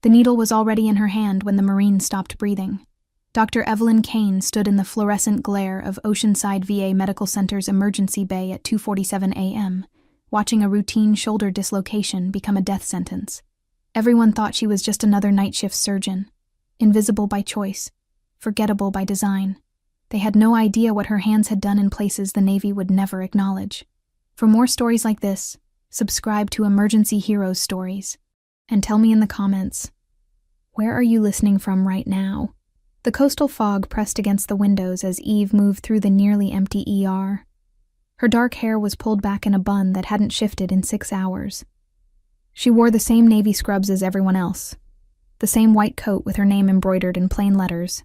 The needle was already in her hand when the Marine stopped breathing. Dr. Evelyn Kane stood in the fluorescent glare of Oceanside VA Medical Center's emergency bay at 2:47 a.m., watching a routine shoulder dislocation become a death sentence. Everyone thought she was just another night shift surgeon, invisible by choice, forgettable by design. They had no idea what her hands had done in places the Navy would never acknowledge. For more stories like this, subscribe to Emergency Heroes Stories, and tell me in the comments, where are you listening from right now? The coastal fog pressed against the windows as Eve moved through the nearly empty ER. Her dark hair was pulled back in a bun that hadn't shifted in 6 hours. She wore the same navy scrubs as everyone else, the same white coat with her name embroidered in plain letters.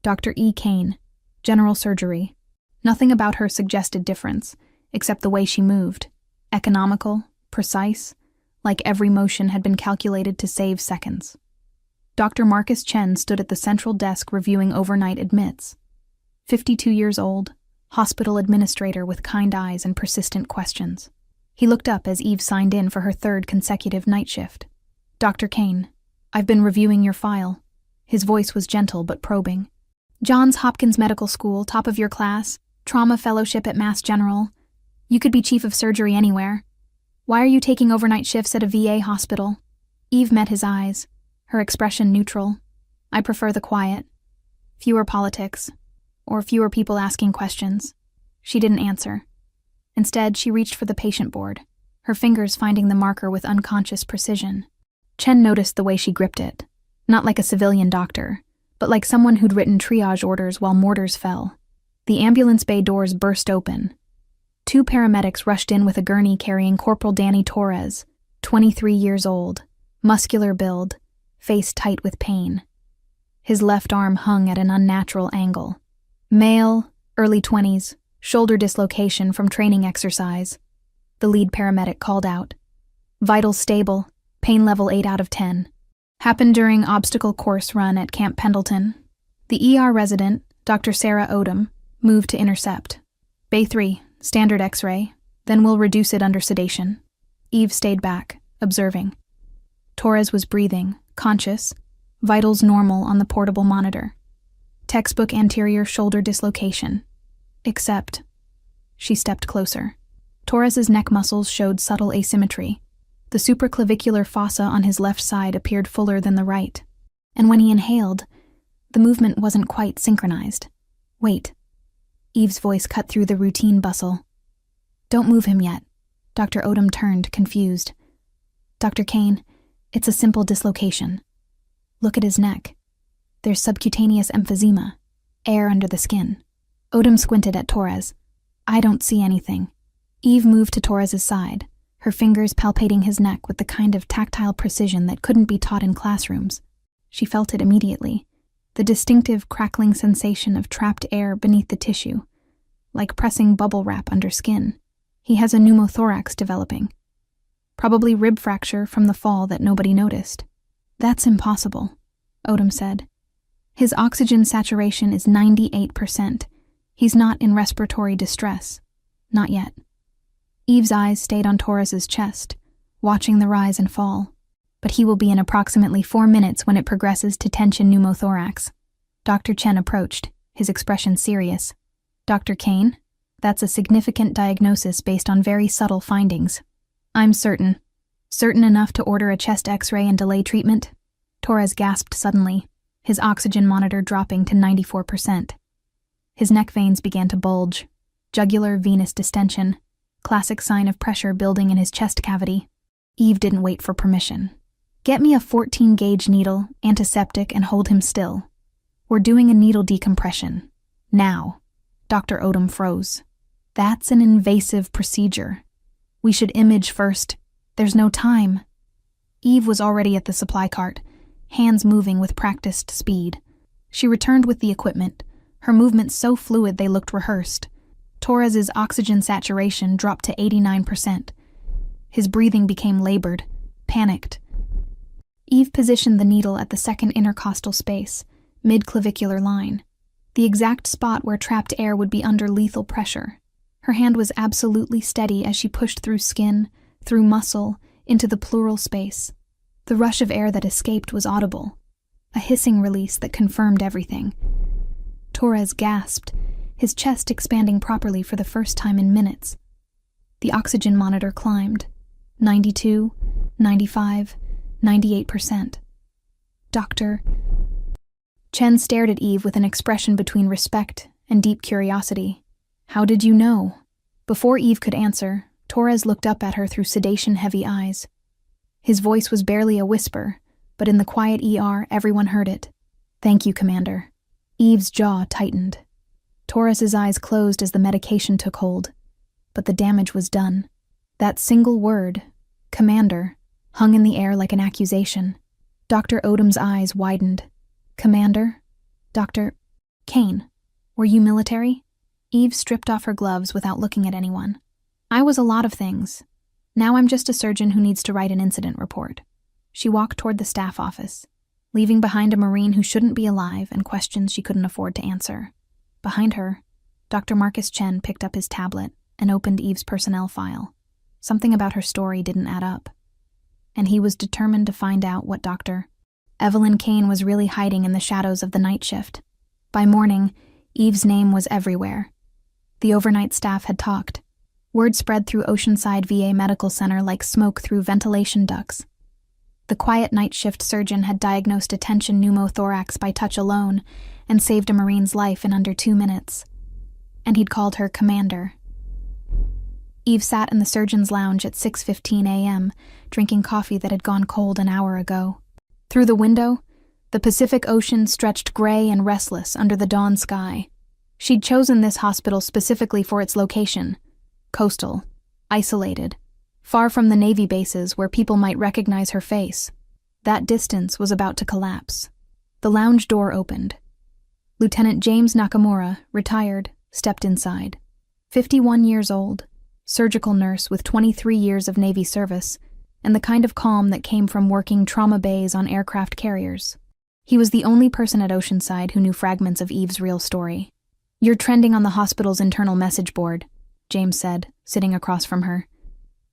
Dr. E. Kane, General Surgery. Nothing about her suggested difference, except the way she moved. Economical, precise, like every motion had been calculated to save seconds. Dr. Marcus Chen stood at the central desk reviewing overnight admits. 52 years old, hospital administrator with kind eyes and persistent questions. He looked up as Eve signed in for her 3rd consecutive night shift. Dr. Kane, I've been reviewing your file. His voice was gentle but probing. Johns Hopkins Medical School, top of your class, trauma fellowship at Mass General. You could be chief of surgery anywhere. Why are you taking overnight shifts at a VA hospital? Eve met his eyes, her expression neutral. I prefer the quiet. Fewer politics, or fewer people asking questions. She didn't answer. Instead, she reached for the patient board, her fingers finding the marker with unconscious precision. Chen noticed the way she gripped it, not like a civilian doctor, but like someone who'd written triage orders while mortars fell. The ambulance bay doors burst open. 2 paramedics rushed in with a gurney carrying Corporal Danny Torres, 23 years old, muscular build, face tight with pain. His left arm hung at an unnatural angle. Male, early 20s, shoulder dislocation from training exercise. The lead paramedic called out. Vitals stable, pain level 8 out of 10. Happened during obstacle course run at Camp Pendleton. The ER resident, Dr. Sarah Odom, moved to intercept. Bay 3, standard X-ray, then we'll reduce it under sedation. Eve stayed back, observing. Torres was breathing, conscious, vitals normal on the portable monitor. Textbook anterior shoulder dislocation. Except, she stepped closer. Torres's neck muscles showed subtle asymmetry. The supraclavicular fossa on his left side appeared fuller than the right, and when he inhaled, the movement wasn't quite synchronized. Wait. Eve's voice cut through the routine bustle. Don't move him yet. Dr. Odom turned, confused. Dr. Kane, it's a simple dislocation. Look at his neck. There's subcutaneous emphysema, air under the skin. Odom squinted at Torres. I don't see anything. Eve moved to Torres's side, her fingers palpating his neck with the kind of tactile precision that couldn't be taught in classrooms. She felt it immediately, the distinctive crackling sensation of trapped air beneath the tissue, like pressing bubble wrap under skin. He has a pneumothorax developing. Probably rib fracture from the fall that nobody noticed. That's impossible, Odom said. His oxygen saturation is 98%. He's not in respiratory distress. Not yet. Eve's eyes stayed on Torres's chest, watching the rise and fall. But he will be in approximately 4 minutes when it progresses to tension pneumothorax. Dr. Chen approached, his expression serious. Dr. Kane, that's a significant diagnosis based on very subtle findings. I'm certain. Certain enough to order a chest X-ray and delay treatment? Torres gasped suddenly, his oxygen monitor dropping to 94%. His neck veins began to bulge. Jugular venous distension, classic sign of pressure building in his chest cavity. Eve didn't wait for permission. Get me a 14-gauge needle, antiseptic, and hold him still. We're doing a needle decompression. Now. Dr. Odom froze. That's an invasive procedure. We should image first. There's no time. Eve was already at the supply cart, hands moving with practiced speed. She returned with the equipment, her movements so fluid they looked rehearsed. Torres's oxygen saturation dropped to 89%. His breathing became labored, panicked. Eve positioned the needle at the second intercostal space, mid-clavicular line, the exact spot where trapped air would be under lethal pressure. Her hand was absolutely steady as she pushed through skin, through muscle, into the pleural space. The rush of air that escaped was audible, a hissing release that confirmed everything. Torres gasped, his chest expanding properly for the first time in minutes. The oxygen monitor climbed. 92, 95, 98%. Doctor. Chen stared at Eve with an expression between respect and deep curiosity. How did you know? Before Eve could answer, Torres looked up at her through sedation-heavy eyes. His voice was barely a whisper, but in the quiet ER, everyone heard it. Thank you, Commander. Eve's jaw tightened. Torres's eyes closed as the medication took hold. But the damage was done. That single word, Commander, hung in the air like an accusation. Dr. Odom's eyes widened. Commander? Dr. Kane, were you military? Eve stripped off her gloves without looking at anyone. I was a lot of things. Now I'm just a surgeon who needs to write an incident report. She walked toward the staff office, leaving behind a Marine who shouldn't be alive and questions she couldn't afford to answer. Behind her, Dr. Marcus Chen picked up his tablet and opened Eve's personnel file. Something about her story didn't add up, and he was determined to find out what Dr. Evelyn Kane was really hiding in the shadows of the night shift. By morning, Eve's name was everywhere. The overnight staff had talked. Word spread through Oceanside VA Medical Center like smoke through ventilation ducts. The quiet night shift surgeon had diagnosed a tension pneumothorax by touch alone and saved a Marine's life in under 2 minutes. And he'd called her Commander. Eve sat in the surgeon's lounge at 6:15 a.m., drinking coffee that had gone cold an hour ago. Through the window, the Pacific Ocean stretched gray and restless under the dawn sky. She'd chosen this hospital specifically for its location. Coastal, isolated, far from the Navy bases where people might recognize her face. That distance was about to collapse. The lounge door opened. Lieutenant James Nakamura, retired, stepped inside. 51 years old, surgical nurse with 23 years of Navy service, and the kind of calm that came from working trauma bays on aircraft carriers. He was the only person at Oceanside who knew fragments of Eve's real story. You're trending on the hospital's internal message board, James said, sitting across from her.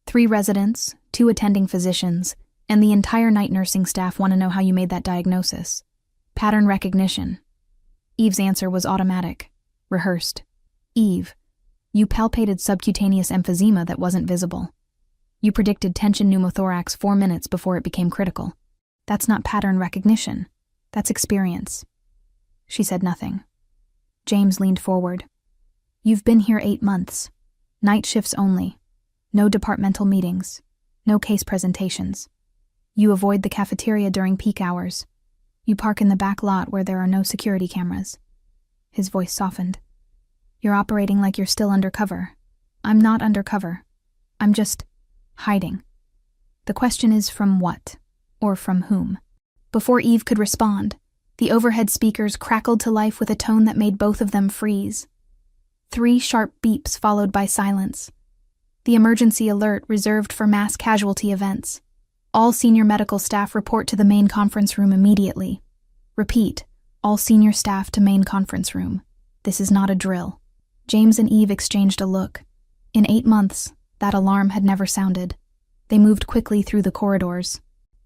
3 residents, 2 attending physicians, and the entire night nursing staff want to know how you made that diagnosis. Pattern recognition. Eve's answer was automatic, rehearsed. Eve, you palpated subcutaneous emphysema that wasn't visible. You predicted tension pneumothorax 4 minutes before it became critical. That's not pattern recognition. That's experience. She said nothing. James leaned forward. You've been here 8 months. Night shifts only. No departmental meetings. No case presentations. You avoid the cafeteria during peak hours. You park in the back lot where there are no security cameras. His voice softened. You're operating like you're still undercover. I'm not undercover. I'm just hiding. The question is from what? Or from whom? Before Eve could respond, the overhead speakers crackled to life with a tone that made both of them freeze. 3 sharp beeps followed by silence. The emergency alert reserved for mass casualty events. All senior medical staff report to the main conference room immediately. Repeat, all senior staff to main conference room. This is not a drill. James and Eve exchanged a look. In 8 months, that alarm had never sounded. They moved quickly through the corridors.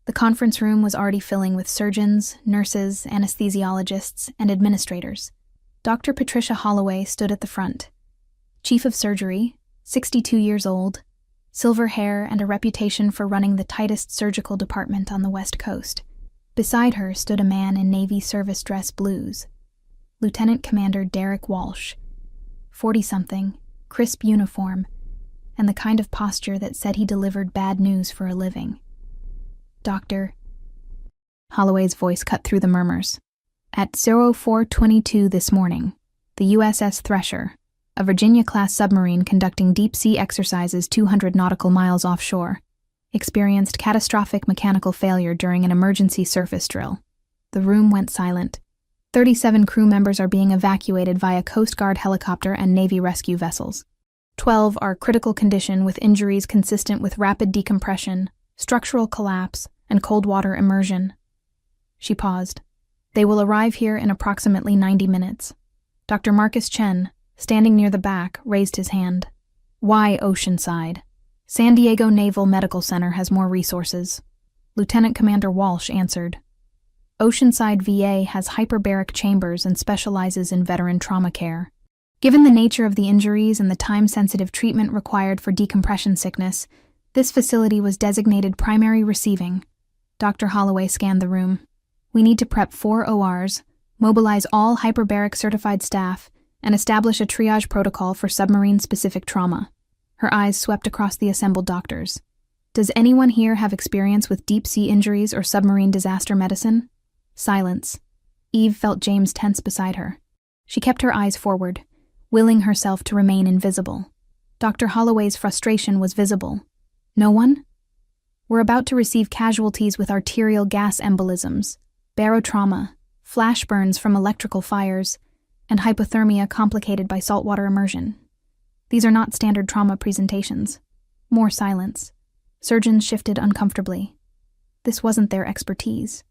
The conference room was already filling with surgeons, nurses, anesthesiologists, and administrators. Dr. Patricia Holloway stood at the front. Chief of surgery, 62 years old, silver hair and a reputation for running the tightest surgical department on the West Coast. Beside her stood a man in Navy service dress blues. Lieutenant Commander Derek Walsh. 40-something, crisp uniform, and the kind of posture that said he delivered bad news for a living. Doctor. Holloway's voice cut through the murmurs. At 04:22 this morning, the USS Thresher, a Virginia-class submarine conducting deep-sea exercises 200 nautical miles offshore, experienced catastrophic mechanical failure during an emergency surface drill. The room went silent. 37 crew members are being evacuated via Coast Guard helicopter and Navy rescue vessels. 12 are critical condition with injuries consistent with rapid decompression, structural collapse, and cold water immersion. She paused. They will arrive here in approximately 90 minutes. Dr. Marcus Chen, standing near the back, raised his hand. Why Oceanside? San Diego Naval Medical Center has more resources. Lieutenant Commander Walsh answered. Oceanside VA has hyperbaric chambers and specializes in veteran trauma care. Given the nature of the injuries and the time-sensitive treatment required for decompression sickness, this facility was designated primary receiving. Dr. Holloway scanned the room. We need to prep 4 ORs, mobilize all hyperbaric certified staff, and establish a triage protocol for submarine-specific trauma. Her eyes swept across the assembled doctors. Does anyone here have experience with deep-sea injuries or submarine disaster medicine? Silence. Eve felt James tense beside her. She kept her eyes forward, willing herself to remain invisible. Dr. Holloway's frustration was visible. No one? We're about to receive casualties with arterial gas embolisms, barotrauma, flash burns from electrical fires, and hypothermia complicated by saltwater immersion. These are not standard trauma presentations. More silence. Surgeons shifted uncomfortably. This wasn't their expertise.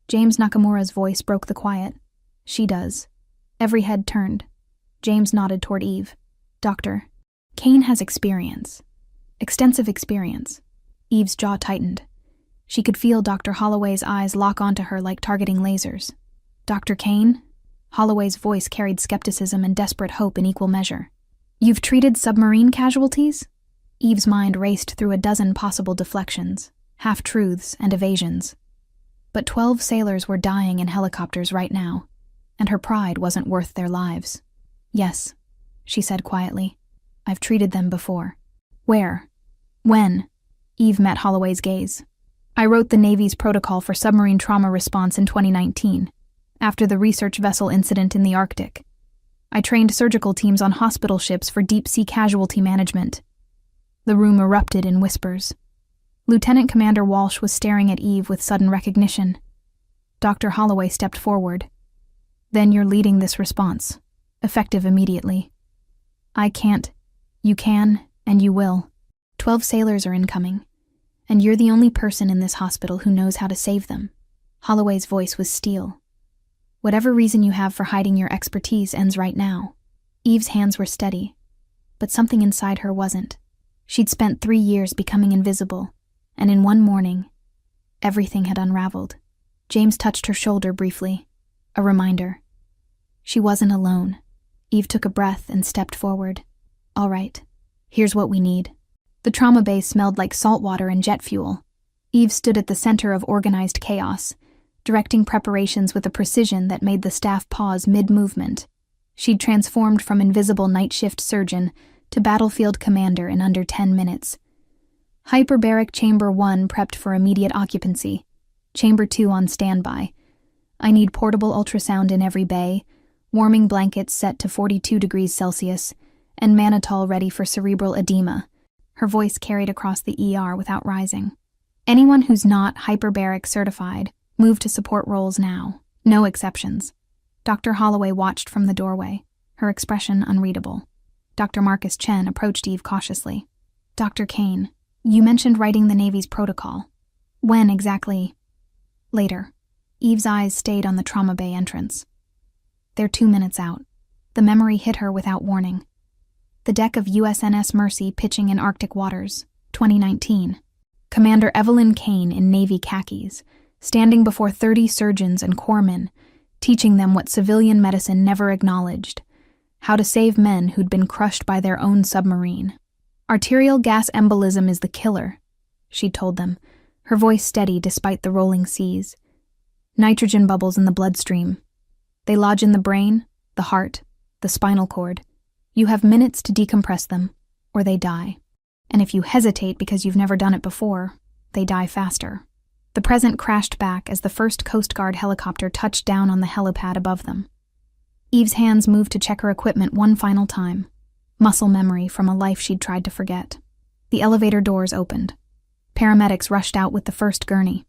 James Nakamura's voice broke the quiet. She does. Every head turned. James nodded toward Eve. Doctor, Kane has experience. Extensive experience. Eve's jaw tightened. She could feel Dr. Holloway's eyes lock onto her like targeting lasers. Dr. Kane? Holloway's voice carried skepticism and desperate hope in equal measure. You've treated submarine casualties? Eve's mind raced through a dozen possible deflections, half-truths, and evasions. But 12 sailors were dying in helicopters right now, and her pride wasn't worth their lives. Yes, she said quietly. I've treated them before. Where? When? Eve met Holloway's gaze. I wrote the Navy's protocol for submarine trauma response in 2019, after the research vessel incident in the Arctic. I trained surgical teams on hospital ships for deep-sea casualty management. The room erupted in whispers. Lieutenant Commander Walsh was staring at Eve with sudden recognition. Dr. Holloway stepped forward. Then you're leading this response, effective immediately. I can't. You can, and you will. 12 sailors are incoming, and you're the only person in this hospital who knows how to save them. Holloway's voice was steel. Whatever reason you have for hiding your expertise ends right now. Eve's hands were steady, but something inside her wasn't. She'd spent 3 years becoming invisible, and in one morning, everything had unraveled. James touched her shoulder briefly, a reminder. She wasn't alone. Eve took a breath and stepped forward. All right, here's what we need. The trauma bay smelled like salt water and jet fuel. Eve stood at the center of organized chaos, directing preparations with a precision that made the staff pause mid-movement. She'd transformed from invisible night shift surgeon to battlefield commander in under 10 minutes. Hyperbaric Chamber 1 prepped for immediate occupancy. Chamber 2 on standby. I need portable ultrasound in every bay, warming blankets set to 42 degrees Celsius, and mannitol ready for cerebral edema. Her voice carried across the ER without rising. Anyone who's not hyperbaric certified, move to support roles now. No exceptions. Dr. Holloway watched from the doorway, her expression unreadable. Dr. Marcus Chen approached Eve cautiously. Dr. Kane, you mentioned writing the Navy's protocol. When exactly? Later. Eve's eyes stayed on the trauma bay entrance. They're 2 minutes out. The memory hit her without warning. The deck of USNS Mercy pitching in Arctic waters, 2019. Commander Evelyn Kane in Navy khakis, standing before 30 surgeons and corpsmen, teaching them what civilian medicine never acknowledged, how to save men who'd been crushed by their own submarine. Arterial gas embolism is the killer, she told them, her voice steady despite the rolling seas. Nitrogen bubbles in the bloodstream. They lodge in the brain, the heart, the spinal cord. You have minutes to decompress them, or they die. And if you hesitate because you've never done it before, they die faster. The Present crashed back as the first Coast Guard helicopter touched down on the helipad above them. Eve's hands moved to check her equipment one final time. Muscle memory from a life she'd tried to forget. The elevator doors opened. Paramedics rushed out with the first gurney.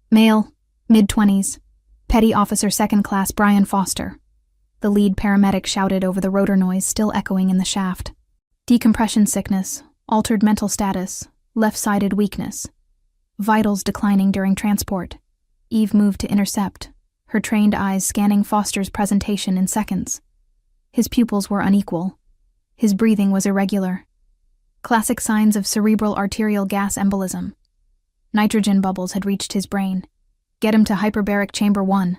Male, mid-20s, Petty Officer 2nd Class Brian Foster. The lead paramedic shouted over the rotor noise still echoing in the shaft. Decompression sickness, altered mental status, left-sided weakness. Vitals declining during transport. Eve moved to intercept, her trained eyes scanning Foster's presentation in seconds. His pupils were unequal. His breathing was irregular. Classic signs of cerebral arterial gas embolism. Nitrogen bubbles had reached his brain. Get him to hyperbaric chamber 1.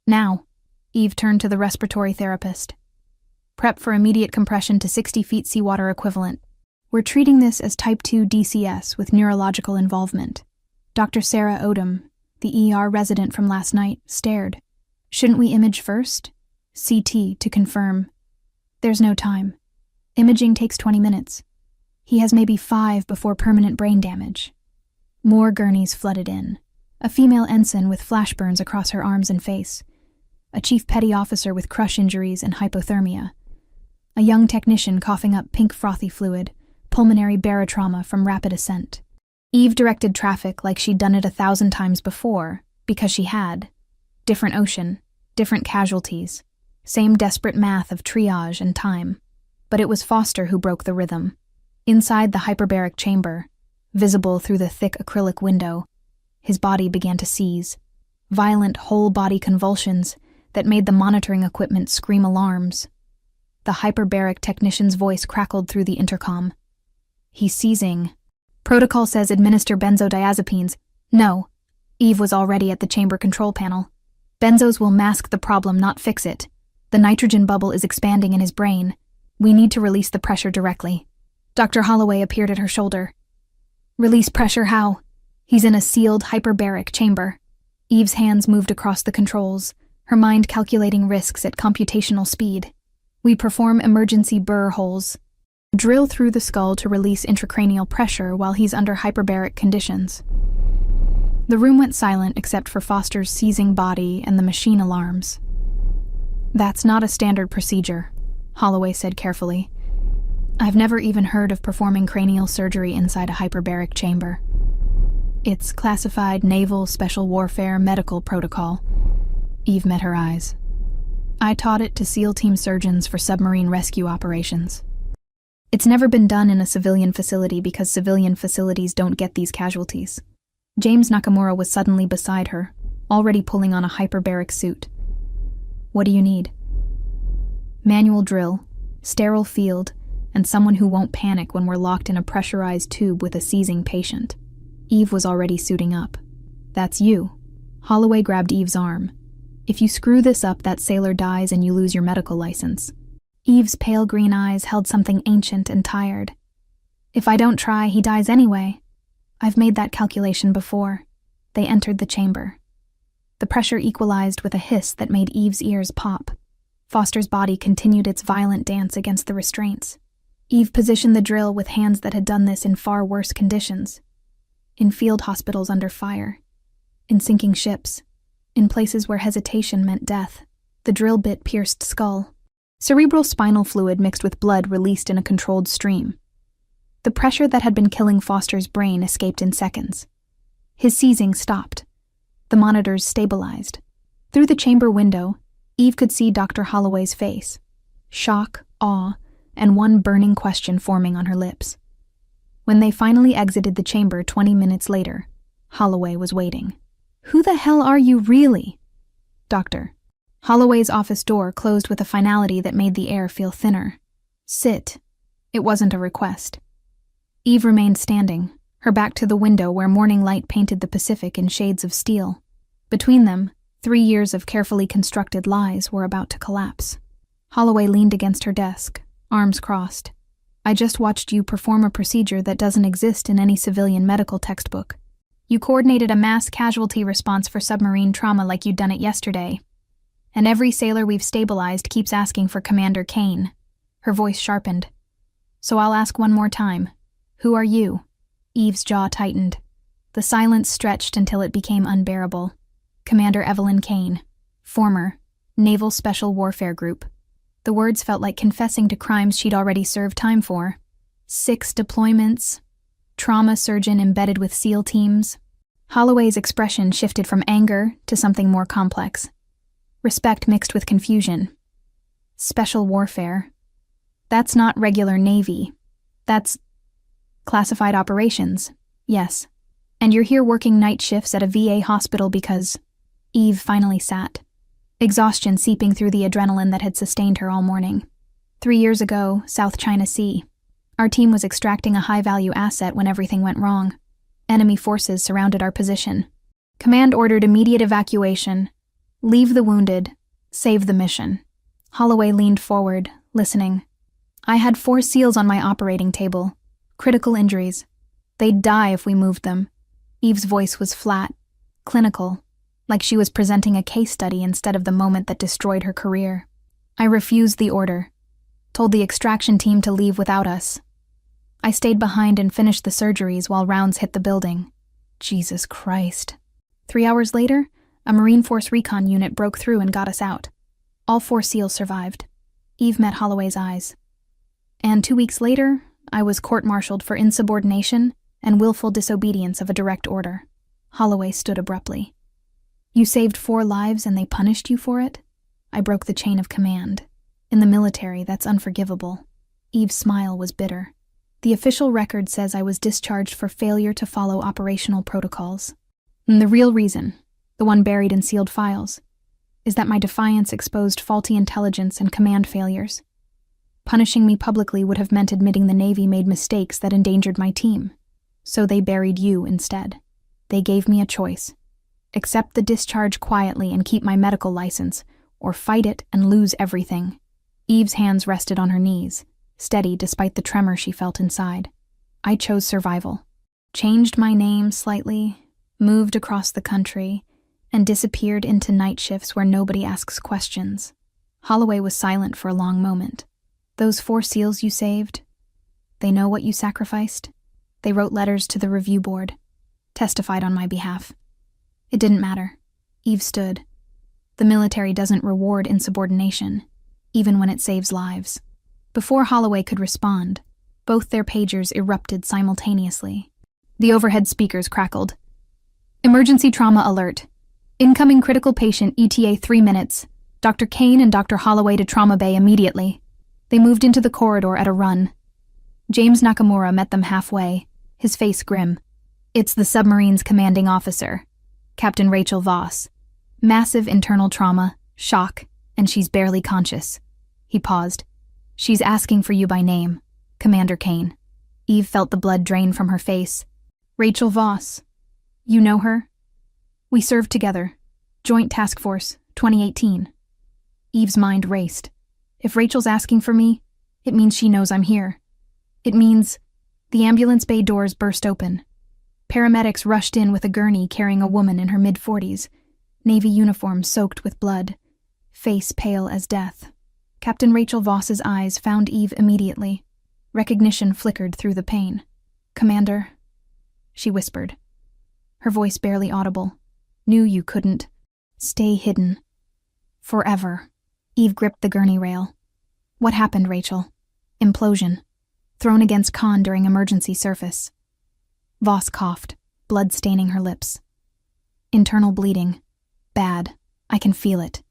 Now. Eve turned to the respiratory therapist. Prep for immediate compression to 60 feet seawater equivalent. We're treating this as type 2 DCS with neurological involvement. Dr. Sarah Odom, the ER resident from last night, stared. Shouldn't we image first? CT to confirm. There's no time. Imaging takes 20 minutes. He has maybe 5 before permanent brain damage. More gurneys flooded in. A female ensign with flash burns across her arms and face. A chief petty officer with crush injuries and hypothermia. A young technician coughing up pink frothy fluid, pulmonary barotrauma from rapid ascent. Eve directed traffic like she'd done it 1,000 times before, because she had. Different ocean, different casualties, same desperate math of triage and time. But it was Foster who broke the rhythm. Inside the hyperbaric chamber, visible through the thick acrylic window, his body began to seize. Violent whole-body convulsions that made the monitoring equipment scream alarms. The hyperbaric technician's voice crackled through the intercom. He's seizing. Protocol says administer benzodiazepines. No. Eve was already at the chamber control panel. Benzos will mask the problem, not fix it. The nitrogen bubble is expanding in his brain. We need to release the pressure directly. Dr. Holloway appeared at her shoulder. Release pressure how? He's in a sealed hyperbaric chamber. Eve's hands moved across the controls, her mind calculating risks at computational speed. We perform emergency burr holes. Drill through the skull to release intracranial pressure while he's under hyperbaric conditions. The room went silent except for Foster's seizing body and the machine alarms. That's not a standard procedure, Holloway said carefully. I've never even heard of performing cranial surgery inside a hyperbaric chamber. It's classified naval special warfare medical protocol. Eve met her eyes. I taught it to SEAL team surgeons for submarine rescue operations. It's never been done in a civilian facility because civilian facilities don't get these casualties. James Nakamura was suddenly beside her, already pulling on a hyperbaric suit. What do you need? Manual drill, sterile field, and someone who won't panic when we're locked in a pressurized tube with a seizing patient. Eve was already suiting up. That's you. Holloway grabbed Eve's arm. If you screw this up, that sailor dies and you lose your medical license. Eve's pale green eyes held something ancient and tired. If I don't try, he dies anyway. I've made that calculation before. They entered the chamber. The pressure equalized with a hiss that made Eve's ears pop. Foster's body continued its violent dance against the restraints. Eve positioned the drill with hands that had done this in far worse conditions. In field hospitals under fire. In sinking ships. In places where hesitation meant death. The drill bit pierced skull. Cerebral spinal fluid mixed with blood released in a controlled stream. The pressure that had been killing Foster's brain escaped in seconds. His seizing stopped. The monitors stabilized. Through the chamber window, Eve could see Dr. Holloway's face. Shock, awe, and one burning question forming on her lips. When they finally exited the chamber 20 minutes later, Holloway was waiting. Who the hell are you really? Doctor. Holloway's office door closed with a finality that made the air feel thinner. Sit. It wasn't a request. Eve remained standing, her back to the window where morning light painted the Pacific in shades of steel. Between them, 3 years of carefully constructed lies were about to collapse. Holloway leaned against her desk, arms crossed. I just watched you perform a procedure that doesn't exist in any civilian medical textbook. You coordinated a mass casualty response for submarine trauma like you'd done it yesterday. And every sailor we've stabilized keeps asking for Commander Kane. Her voice sharpened. So I'll ask one more time. Who are you? Eve's jaw tightened. The silence stretched until it became unbearable. Commander Evelyn Kane. Former. Naval Special Warfare Group. The words felt like confessing to crimes she'd already served time for. 6 deployments. Trauma surgeon embedded with SEAL teams. Holloway's expression shifted from anger to something more complex. Respect mixed with confusion. Special warfare. That's not regular Navy. That's classified operations. Yes. And you're here working night shifts at a VA hospital because... Eve finally sat. Exhaustion seeping through the adrenaline that had sustained her all morning. 3 years ago, South China Sea. Our team was extracting a high-value asset when everything went wrong. Enemy forces surrounded our position. Command ordered immediate evacuation. Leave the wounded. Save the mission. Holloway leaned forward, listening. I had 4 SEALs on my operating table. Critical injuries. They'd die if we moved them. Eve's voice was flat, clinical, like she was presenting a case study instead of the moment that destroyed her career. I refused the order. Told the extraction team to leave without us. I stayed behind and finished the surgeries while rounds hit the building. Jesus Christ. 3 hours later, a Marine Force recon unit broke through and got us out. All 4 SEALs survived. Eve met Holloway's eyes. And 2 weeks later, I was court-martialed for insubordination and willful disobedience of a direct order. Holloway stood abruptly. You saved 4 lives and they punished you for it? I broke the chain of command. In the military, that's unforgivable. Eve's smile was bitter. The official record says I was discharged for failure to follow operational protocols. And the real reason, the one buried in sealed files, is that my defiance exposed faulty intelligence and command failures. Punishing me publicly would have meant admitting the Navy made mistakes that endangered my team. So they buried you instead. They gave me a choice. Accept the discharge quietly and keep my medical license, or fight it and lose everything. Eve's hands rested on her knees, steady despite the tremor she felt inside. I chose survival. Changed my name slightly, moved across the country, and disappeared into night shifts where nobody asks questions. Holloway was silent for a long moment. Those 4 SEALs you saved, they know what you sacrificed? They wrote letters to the review board, testified on my behalf. It didn't matter. Eve stood. The military doesn't reward insubordination, even when it saves lives. Before Holloway could respond, both their pagers erupted simultaneously. The overhead speakers crackled. Emergency trauma alert. Incoming critical patient ETA 3 minutes. Dr. Kane and Dr. Holloway to trauma bay immediately. They moved into the corridor at a run. James Nakamura met them halfway, his face grim. It's the submarine's commanding officer, Captain Rachel Voss. Massive internal trauma, shock, and she's barely conscious. He paused. She's asking for you by name, Commander Kane. Eve felt the blood drain from her face. Rachel Voss. You know her? We served together. Joint Task Force, 2018. Eve's mind raced. If Rachel's asking for me, it means she knows I'm here. It means the ambulance bay doors burst open. Paramedics rushed in with a gurney carrying a woman in her mid-40s, navy uniform soaked with blood, face pale as death. Captain Rachel Voss's eyes found Eve immediately. Recognition flickered through the pain. Commander, she whispered, her voice barely audible. Knew you couldn't. Stay hidden. Forever. Eve gripped the gurney rail. What happened, Rachel? Implosion. Thrown against Khan during emergency surface. Voss coughed, blood staining her lips. Internal bleeding. Bad. I can feel it.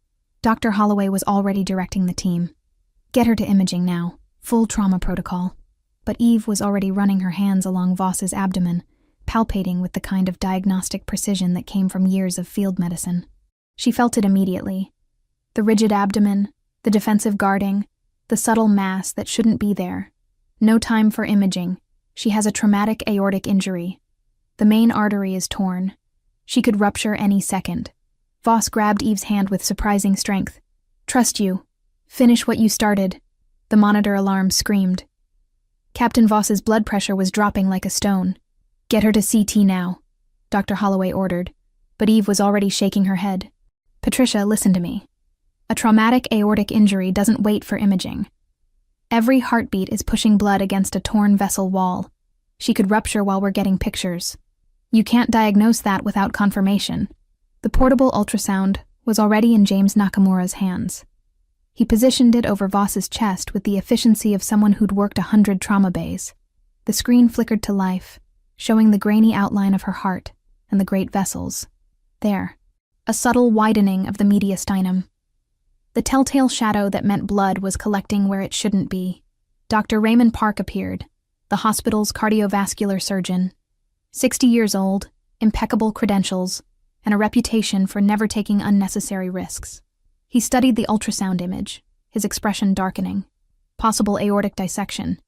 Dr. Holloway was already directing the team. Get her to imaging now. Full trauma protocol. But Eve was already running her hands along Voss's abdomen, palpating with the kind of diagnostic precision that came from years of field medicine. She felt it immediately. The rigid abdomen, the defensive guarding, the subtle mass that shouldn't be there. No time for imaging. She has a traumatic aortic injury. The main artery is torn. She could rupture any second. Voss grabbed Eve's hand with surprising strength. Trust you. Finish what you started. The monitor alarm screamed. Captain Voss's blood pressure was dropping like a stone. Get her to CT now, Dr. Holloway ordered, but Eve was already shaking her head. Patricia, listen to me. A traumatic aortic injury doesn't wait for imaging. Every heartbeat is pushing blood against a torn vessel wall. She could rupture while we're getting pictures. You can't diagnose that without confirmation. The portable ultrasound was already in James Nakamura's hands. He positioned it over Voss's chest with the efficiency of someone who'd worked 100 trauma bays. The screen flickered to life, showing the grainy outline of her heart and the great vessels. There, a subtle widening of the mediastinum. The telltale shadow that meant blood was collecting where it shouldn't be. Dr. Raymond Park appeared, the hospital's cardiovascular surgeon. 60 years old, impeccable credentials, and a reputation for never taking unnecessary risks. He studied the ultrasound image, his expression darkening. Possible aortic dissection.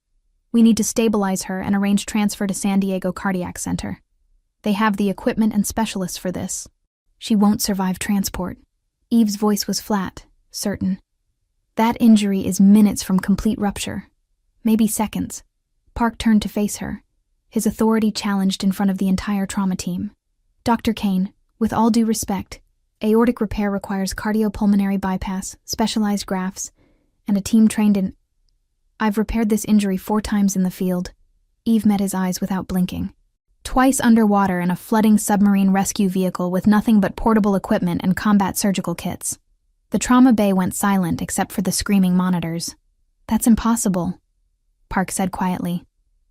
We need to stabilize her and arrange transfer to San Diego Cardiac Center. They have the equipment and specialists for this. She won't survive transport. Eve's voice was flat, certain. That injury is minutes from complete rupture. Maybe seconds. Park turned to face her, his authority challenged in front of the entire trauma team. Dr. Kane, with all due respect, aortic repair requires cardiopulmonary bypass, specialized grafts, and a team trained in... I've repaired this injury 4 times in the field. Eve met his eyes without blinking. Twice underwater in a flooding submarine rescue vehicle with nothing but portable equipment and combat surgical kits. The trauma bay went silent except for the screaming monitors. That's impossible, Park said quietly.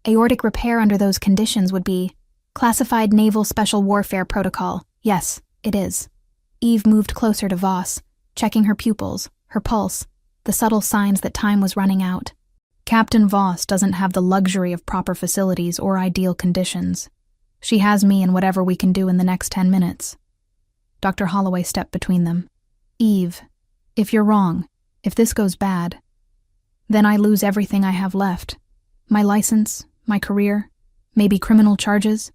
Aortic repair under those conditions would be classified naval special warfare protocol. Yes, it is. Eve moved closer to Voss, checking her pupils, her pulse, the subtle signs that time was running out. Captain Voss doesn't have the luxury of proper facilities or ideal conditions. She has me and whatever we can do in the next 10 minutes. Dr. Holloway stepped between them. Eve, if you're wrong, if this goes bad, then I lose everything I have left. My license, my career, maybe criminal charges.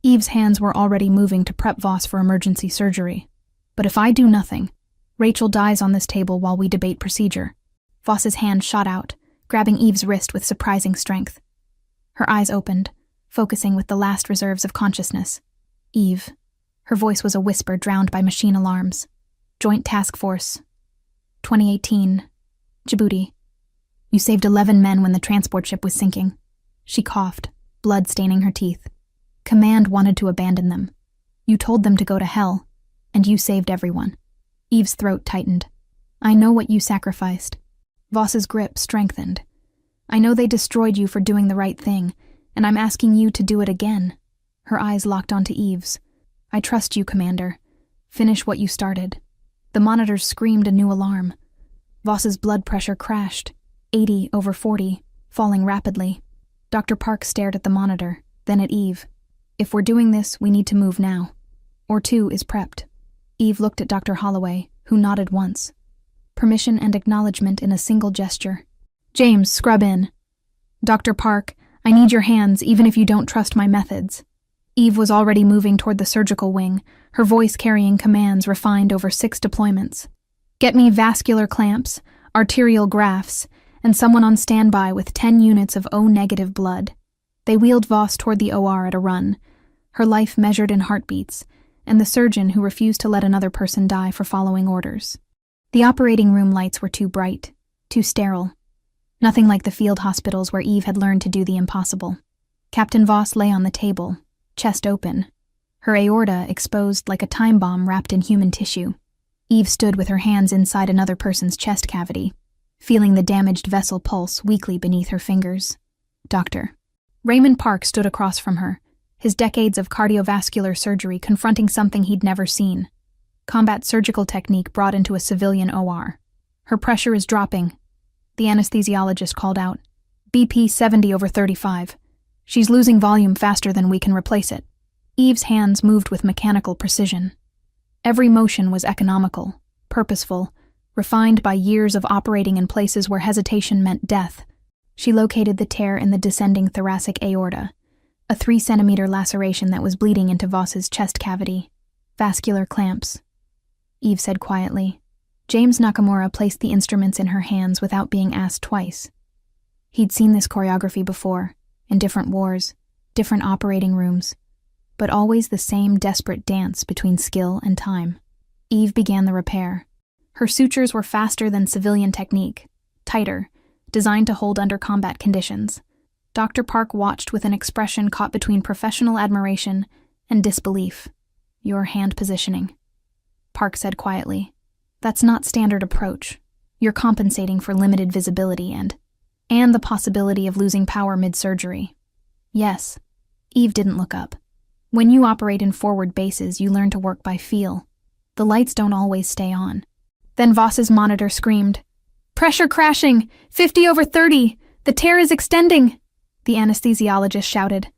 Eve's hands were already moving to prep Voss for emergency surgery. But if I do nothing, Rachel dies on this table while we debate procedure. Voss's hand shot out, grabbing Eve's wrist with surprising strength. Her eyes opened, focusing with the last reserves of consciousness. Eve. Her voice was a whisper drowned by machine alarms. Joint Task Force. 2018. Djibouti. You saved 11 men when the transport ship was sinking. She coughed, blood staining her teeth. Command wanted to abandon them. You told them to go to hell, and you saved everyone. Eve's throat tightened. I know what you sacrificed. Voss's grip strengthened. I know they destroyed you for doing the right thing, and I'm asking you to do it again. Her eyes locked onto Eve's. I trust you, Commander. Finish what you started. The monitors screamed a new alarm. Voss's blood pressure crashed, 80/40, falling rapidly. Dr. Park stared at the monitor, then at Eve. If we're doing this, we need to move now. Or 2 is prepped. Eve looked at Dr. Holloway, who nodded once. Permission and acknowledgement in a single gesture. James, scrub in. Dr. Park, I need your hands even if you don't trust my methods. Eve was already moving toward the surgical wing, her voice carrying commands refined over 6 deployments. Get me vascular clamps, arterial grafts, and someone on standby with 10 units of O-negative blood. They wheeled Voss toward the OR at a run, her life measured in heartbeats, and the surgeon who refused to let another person die for following orders. The operating room lights were too bright, too sterile. Nothing like the field hospitals where Eve had learned to do the impossible. Captain Voss lay on the table, chest open, her aorta exposed like a time bomb wrapped in human tissue. Eve stood with her hands inside another person's chest cavity, feeling the damaged vessel pulse weakly beneath her fingers. Doctor. Raymond Park stood across from her, his decades of cardiovascular surgery confronting something he'd never seen. Combat surgical technique brought into a civilian OR. Her pressure is dropping. The anesthesiologist called out. BP 70/35. She's losing volume faster than we can replace it. Eve's hands moved with mechanical precision. Every motion was economical, purposeful, refined by years of operating in places where hesitation meant death. She located the tear in the descending thoracic aorta, a 3-centimeter laceration that was bleeding into Voss's chest cavity. Vascular clamps. Eve said quietly. James Nakamura placed the instruments in her hands without being asked twice. He'd seen this choreography before, in different wars, different operating rooms, but always the same desperate dance between skill and time. Eve began the repair. Her sutures were faster than civilian technique, tighter, designed to hold under combat conditions. Dr. Park watched with an expression caught between professional admiration and disbelief. Your hand positioning. Park said quietly. That's not standard approach. You're compensating for limited visibility and the possibility of losing power mid-surgery. Yes. Eve didn't look up. When you operate in forward bases, you learn to work by feel. The lights don't always stay on. Then Voss's monitor screamed, Pressure crashing! 50/30! The tear is extending! The anesthesiologist shouted.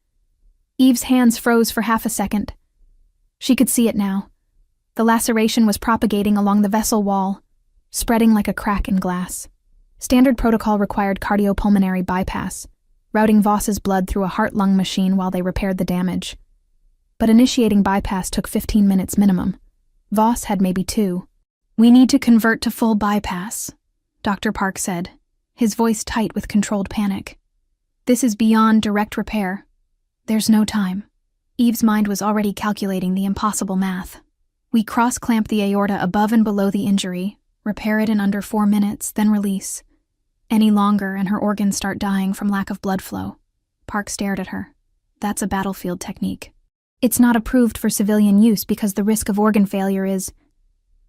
Eve's hands froze for half a second. She could see it now. The laceration was propagating along the vessel wall, spreading like a crack in glass. Standard protocol required cardiopulmonary bypass, routing Voss's blood through a heart-lung machine while they repaired the damage. But initiating bypass took 15 minutes minimum. Voss had maybe 2. "We need to convert to full bypass," Dr. Park said, his voice tight with controlled panic. "This is beyond direct repair. There's no time." Eve's mind was already calculating the impossible math. "We cross-clamp the aorta above and below the injury, repair it in under 4 minutes, then release. Any longer and her organs start dying from lack of blood flow." Park stared at her. "That's a battlefield technique. It's not approved for civilian use because the risk of organ failure is—"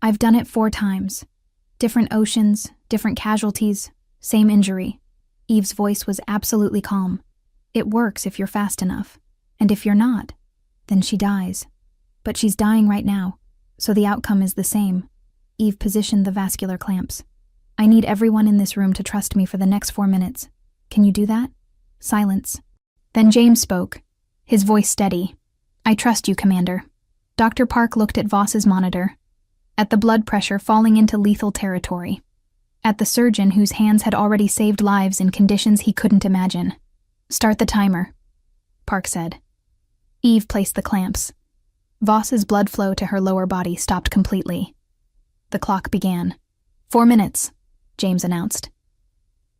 "I've done it 4 times. Different oceans, different casualties, same injury." Eve's voice was absolutely calm. "It works if you're fast enough. And if you're not, then she dies. But she's dying right now, so the outcome is the same." Eve positioned the vascular clamps. "I need everyone in this room to trust me for the next 4 minutes. Can you do that?" Silence. Then James spoke, his voice steady. "I trust you, Commander." Dr. Park looked at Voss's monitor, at the blood pressure falling into lethal territory, at the surgeon whose hands had already saved lives in conditions he couldn't imagine. "Start the timer," Park said. Eve placed the clamps. Voss's blood flow to her lower body stopped completely. The clock began. 4 minutes, James announced.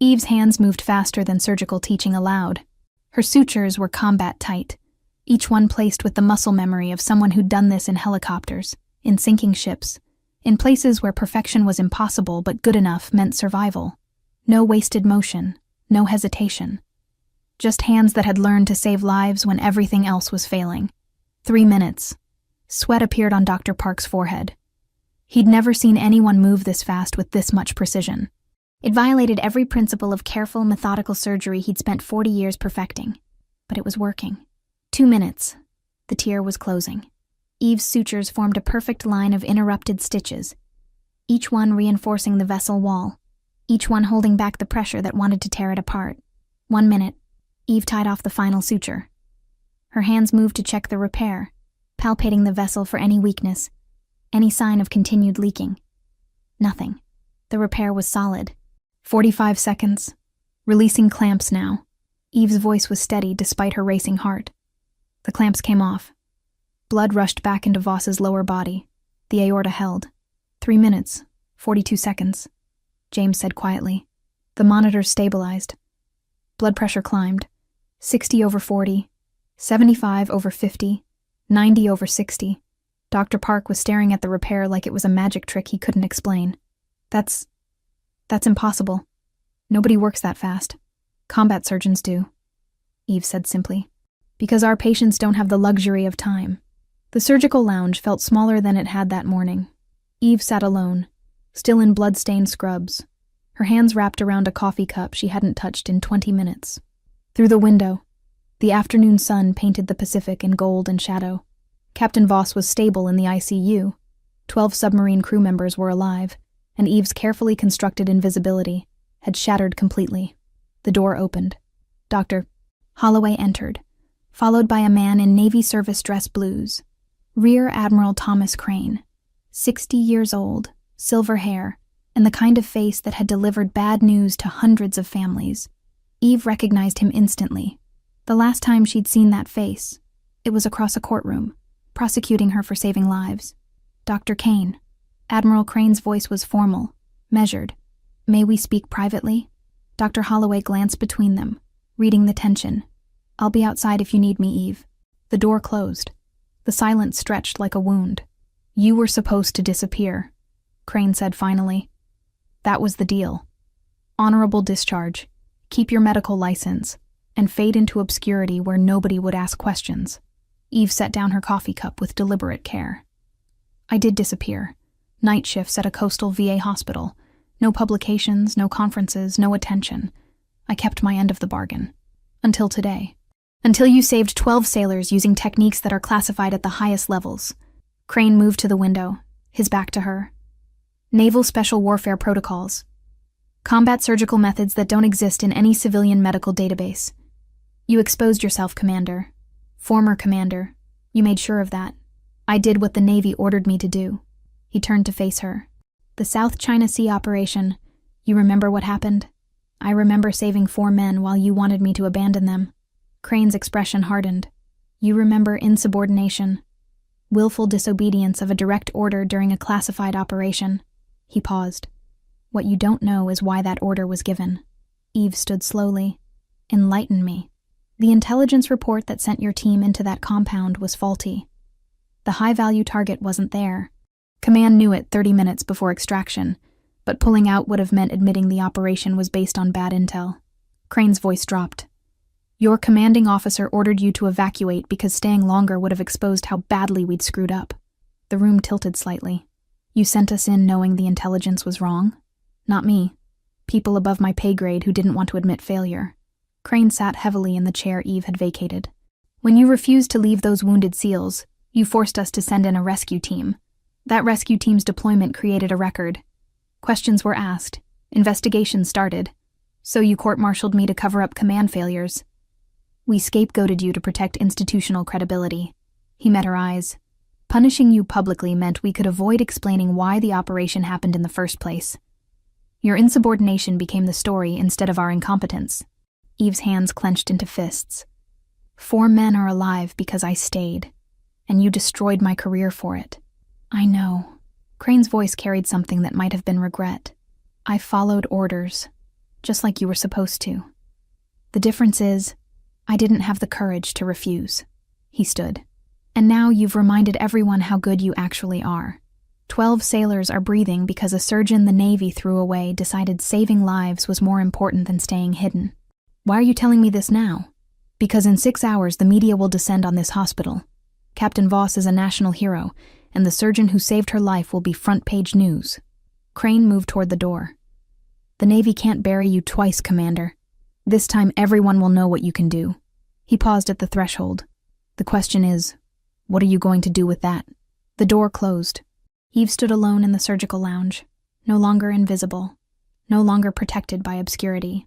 Eve's hands moved faster than surgical teaching allowed. Her sutures were combat tight, each one placed with the muscle memory of someone who'd done this in helicopters, in sinking ships, in places where perfection was impossible but good enough meant survival. No wasted motion, no hesitation. Just hands that had learned to save lives when everything else was failing. 3 minutes. Sweat appeared on Dr. Park's forehead. He'd never seen anyone move this fast with this much precision. It violated every principle of careful, methodical surgery he'd spent 40 years perfecting. But it was working. 2 minutes. The tear was closing. Eve's sutures formed a perfect line of interrupted stitches, each one reinforcing the vessel wall, each one holding back the pressure that wanted to tear it apart. 1 minute. Eve tied off the final suture. Her hands moved to check the repair, palpating the vessel for any weakness, any sign of continued leaking. Nothing. The repair was solid. 45 seconds. Releasing clamps now. Eve's voice was steady despite her racing heart. The clamps came off. Blood rushed back into Voss's lower body. The aorta held. 3 minutes, 42 seconds, James said quietly. The monitors stabilized. Blood pressure climbed. 60 over 40, 75 over 50, 90 over 60. Dr. Park was staring at the repair like it was a magic trick he couldn't explain. That's impossible. Nobody works that fast. Combat surgeons do, Eve said simply. Because our patients don't have the luxury of time. The surgical lounge felt smaller than it had that morning. Eve sat alone, still in blood-stained scrubs, her hands wrapped around a coffee cup she hadn't touched in 20 minutes. Through the window, the afternoon sun painted the Pacific in gold and shadow. Captain Voss was stable in the ICU. 12 submarine crew members were alive, and Eve's carefully constructed invisibility had shattered completely. The door opened. Dr. Holloway entered, followed by a man in Navy service dress blues. Rear Admiral Thomas Crane, 60 years old, silver hair, and the kind of face that had delivered bad news to hundreds of families. Eve recognized him instantly. The last time she'd seen that face, it was across a courtroom, prosecuting her for saving lives. Dr. Kane. Admiral Crane's voice was formal, measured. May we speak privately? Dr. Holloway glanced between them, reading the tension. I'll be outside if you need me, Eve. The door closed. The silence stretched like a wound. You were supposed to disappear, Crane said finally. That was the deal. Honorable discharge. Keep your medical license, and fade into obscurity where nobody would ask questions. Eve set down her coffee cup with deliberate care. I did disappear. Night shifts at a coastal VA hospital. No publications, no conferences, no attention. I kept my end of the bargain. Until today. Until you saved 12 sailors using techniques that are classified at the highest levels. Crane moved to the window, his back to her. Naval Special Warfare Protocols. Combat surgical methods that don't exist in any civilian medical database. You exposed yourself, Commander. Former Commander. You made sure of that. I did what the Navy ordered me to do. He turned to face her. The South China Sea operation. You remember what happened? I remember saving 4 men while you wanted me to abandon them. Crane's expression hardened. You remember insubordination, willful disobedience of a direct order during a classified operation. He paused. What you don't know is why that order was given. Eve stood slowly. Enlighten me. The intelligence report that sent your team into that compound was faulty. The high-value target wasn't there. Command knew it 30 minutes before extraction, but pulling out would have meant admitting the operation was based on bad intel. Crane's voice dropped. Your commanding officer ordered you to evacuate because staying longer would have exposed how badly we'd screwed up. The room tilted slightly. You sent us in knowing the intelligence was wrong? Not me. People above my pay grade who didn't want to admit failure. Crane sat heavily in the chair Eve had vacated. When you refused to leave those wounded SEALs, you forced us to send in a rescue team. That rescue team's deployment created a record. Questions were asked. Investigations started. So you court-martialed me to cover up command failures. We scapegoated you to protect institutional credibility. He met her eyes. Punishing you publicly meant we could avoid explaining why the operation happened in the first place. Your insubordination became the story instead of our incompetence. Eve's hands clenched into fists. 4 men are alive because I stayed, and you destroyed my career for it. I know. Crane's voice carried something that might have been regret. I followed orders, just like you were supposed to. The difference is, I didn't have the courage to refuse. He stood. And now you've reminded everyone how good you actually are. 12 sailors are breathing because a surgeon the Navy threw away decided saving lives was more important than staying hidden. Why are you telling me this now? Because in 6 hours the media will descend on this hospital. Captain Voss is a national hero, and the surgeon who saved her life will be front-page news. Crane moved toward the door. The Navy can't bury you twice, Commander. This time everyone will know what you can do. He paused at the threshold. The question is, what are you going to do with that? The door closed. Eve stood alone in the surgical lounge, no longer invisible, no longer protected by obscurity.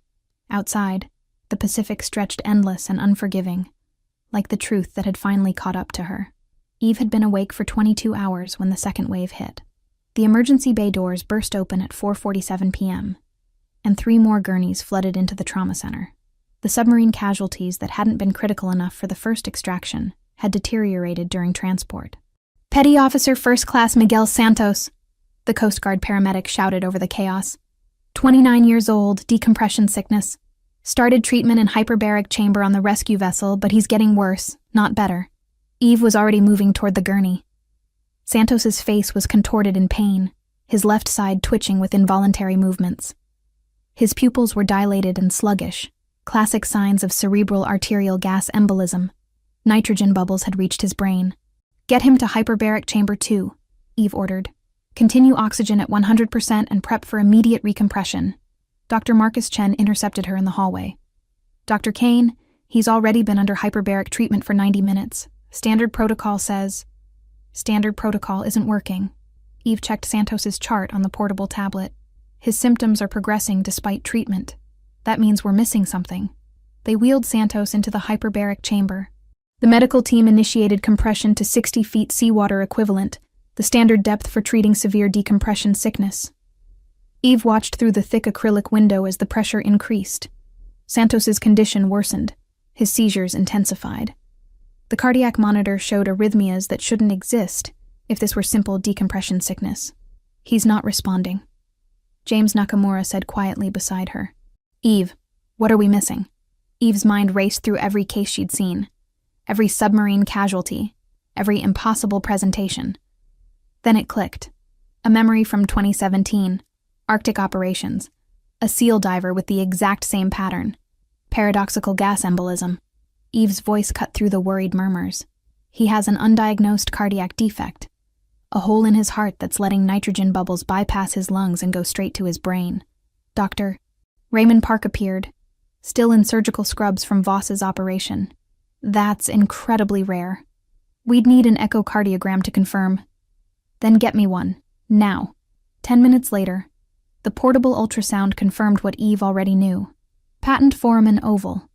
Outside, the Pacific stretched endless and unforgiving, like the truth that had finally caught up to her. Eve had been awake for 22 hours when the second wave hit. The emergency bay doors burst open at 4:47 p.m., and 3 more gurneys flooded into the trauma center. The submarine casualties that hadn't been critical enough for the first extraction had deteriorated during transport. Petty Officer First Class Miguel Santos, the Coast Guard paramedic shouted over the chaos. 29 years old, decompression sickness. Started treatment in hyperbaric chamber on the rescue vessel, but he's getting worse, not better. Eve was already moving toward the gurney. Santos's face was contorted in pain, his left side twitching with involuntary movements. His pupils were dilated and sluggish, classic signs of cerebral arterial gas embolism. Nitrogen bubbles had reached his brain. Get him to hyperbaric chamber 2, Eve ordered. Continue oxygen at 100% and prep for immediate recompression. Dr. Marcus Chen intercepted her in the hallway. Dr. Kane, he's already been under hyperbaric treatment for 90 minutes. Standard protocol says... Standard protocol isn't working. Eve checked Santos's chart on the portable tablet. His symptoms are progressing despite treatment. That means we're missing something. They wheeled Santos into the hyperbaric chamber. The medical team initiated compression to 60 feet seawater equivalent, the standard depth for treating severe decompression sickness. Eve watched through the thick acrylic window as the pressure increased. Santos's condition worsened. His seizures intensified. The cardiac monitor showed arrhythmias that shouldn't exist if this were simple decompression sickness. He's not responding. James Nakamura said quietly beside her. Eve, what are we missing? Eve's mind raced through every case she'd seen. Every submarine casualty. Every impossible presentation. Then it clicked. A memory from 2017. Arctic operations. A SEAL diver with the exact same pattern. Paradoxical gas embolism. Eve's voice cut through the worried murmurs. He has an undiagnosed cardiac defect. A hole in his heart that's letting nitrogen bubbles bypass his lungs and go straight to his brain. Doctor. Raymond Park appeared, still in surgical scrubs from Voss's operation. That's incredibly rare. We'd need an echocardiogram to confirm. Then get me one. Now. 10 minutes later, the portable ultrasound confirmed what Eve already knew. Patent foramen oval.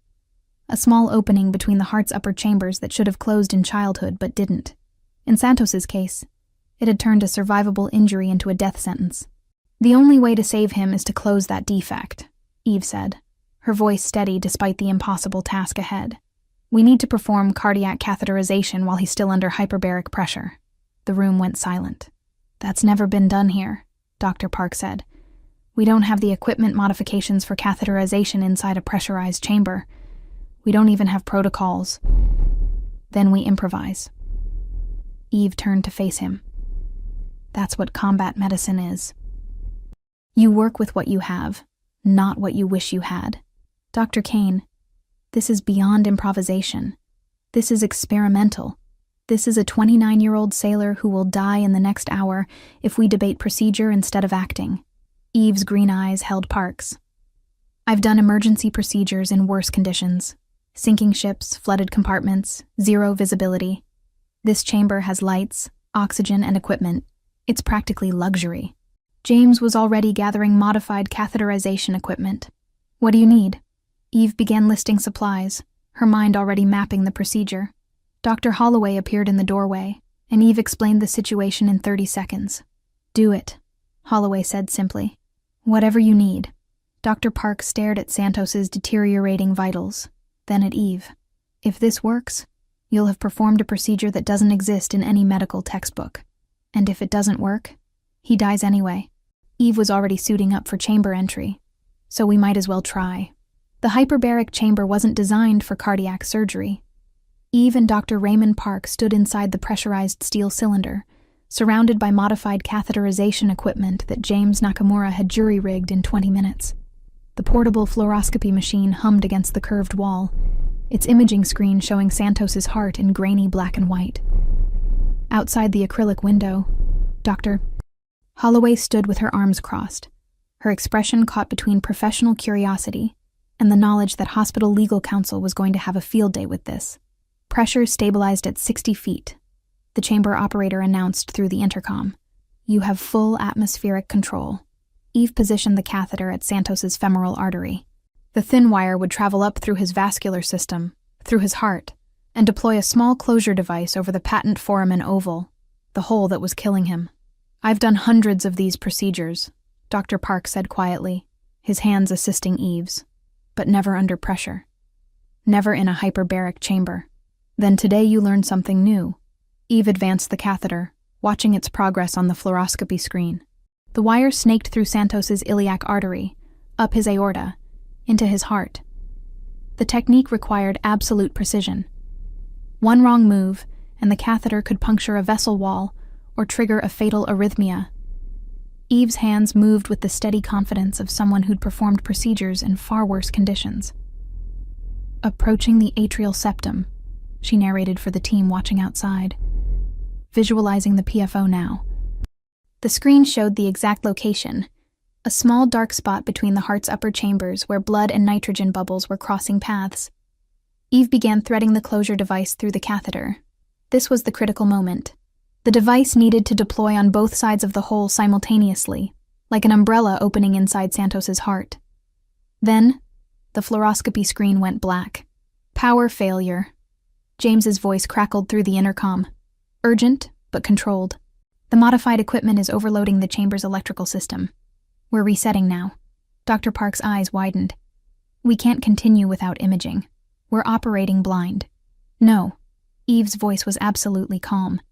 A small opening between the heart's upper chambers that should have closed in childhood but didn't. In Santos's case, it had turned a survivable injury into a death sentence. The only way to save him is to close that defect, Eve said, her voice steady despite the impossible task ahead. We need to perform cardiac catheterization while he's still under hyperbaric pressure. The room went silent. That's never been done here, Dr. Park said. We don't have the equipment modifications for catheterization inside a pressurized chamber. We don't even have protocols. Then we improvise. Eve turned to face him. That's what combat medicine is. You work with what you have, not what you wish you had. Dr. Kane, this is beyond improvisation. This is experimental. This is a 29-year-old sailor who will die in the next hour if we debate procedure instead of acting. Eve's green eyes held Park's. I've done emergency procedures in worse conditions. Sinking ships, flooded compartments, zero visibility. This chamber has lights, oxygen, and equipment. It's practically luxury. James was already gathering modified catheterization equipment. What do you need? Eve began listing supplies, her mind already mapping the procedure. Dr. Holloway appeared in the doorway, and Eve explained the situation in 30 seconds. Do it, Holloway said simply. Whatever you need. Dr. Park stared at Santos's deteriorating vitals, then at Eve. If this works, you'll have performed a procedure that doesn't exist in any medical textbook. And if it doesn't work, he dies anyway. Eve was already suiting up for chamber entry, so we might as well try. The hyperbaric chamber wasn't designed for cardiac surgery. Eve and Dr. Raymond Park stood inside the pressurized steel cylinder, surrounded by modified catheterization equipment that James Nakamura had jury-rigged in 20 minutes. The portable fluoroscopy machine hummed against the curved wall, its imaging screen showing Santos's heart in grainy black and white. Outside the acrylic window, Dr. Holloway stood with her arms crossed, her expression caught between professional curiosity and the knowledge that hospital legal counsel was going to have a field day with this. Pressure stabilized at 60 feet. The chamber operator announced through the intercom. You have full atmospheric control. Eve positioned the catheter at Santos's femoral artery. The thin wire would travel up through his vascular system, through his heart, and deploy a small closure device over the patent foramen oval, the hole that was killing him. I've done hundreds of these procedures, Dr. Park said quietly, his hands assisting Eve's, but never under pressure. Never in a hyperbaric chamber. Then today you learned something new. Eve advanced the catheter, watching its progress on the fluoroscopy screen. The wire snaked through Santos's iliac artery, up his aorta, into his heart. The technique required absolute precision. One wrong move, and the catheter could puncture a vessel wall or trigger a fatal arrhythmia. Eve's hands moved with the steady confidence of someone who'd performed procedures in far worse conditions. Approaching the atrial septum, she narrated for the team watching outside. Visualizing the PFO now. The screen showed the exact location, a small dark spot between the heart's upper chambers where blood and nitrogen bubbles were crossing paths. Eve began threading the closure device through the catheter. This was the critical moment. The device needed to deploy on both sides of the hole simultaneously, like an umbrella opening inside Santos's heart. Then, the fluoroscopy screen went black. Power failure. James's voice crackled through the intercom. Urgent, but controlled. The modified equipment is overloading the chamber's electrical system. We're resetting now. Dr. Park's eyes widened. We can't continue without imaging. We're operating blind. No. Eve's voice was absolutely calm.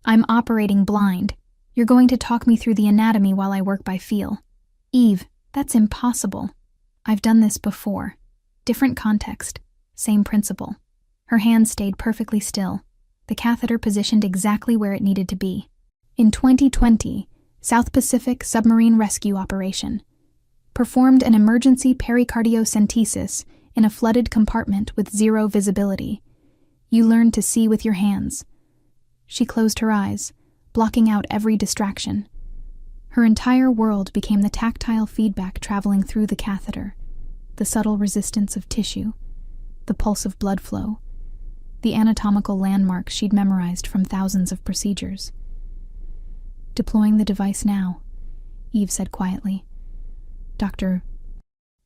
I'm operating blind. You're going to talk me through the anatomy while I work by feel. Eve, that's impossible. I've done this before. Different context. Same principle. Her hands stayed perfectly still, the catheter positioned exactly where it needed to be. In 2020, South Pacific Submarine Rescue Operation performed an emergency pericardiocentesis in a flooded compartment with zero visibility. You learned to see with your hands. She closed her eyes, blocking out every distraction. Her entire world became the tactile feedback traveling through the catheter, the subtle resistance of tissue, the pulse of blood flow, the anatomical landmarks she'd memorized from thousands of procedures. Deploying the device now, Eve said quietly. Dr.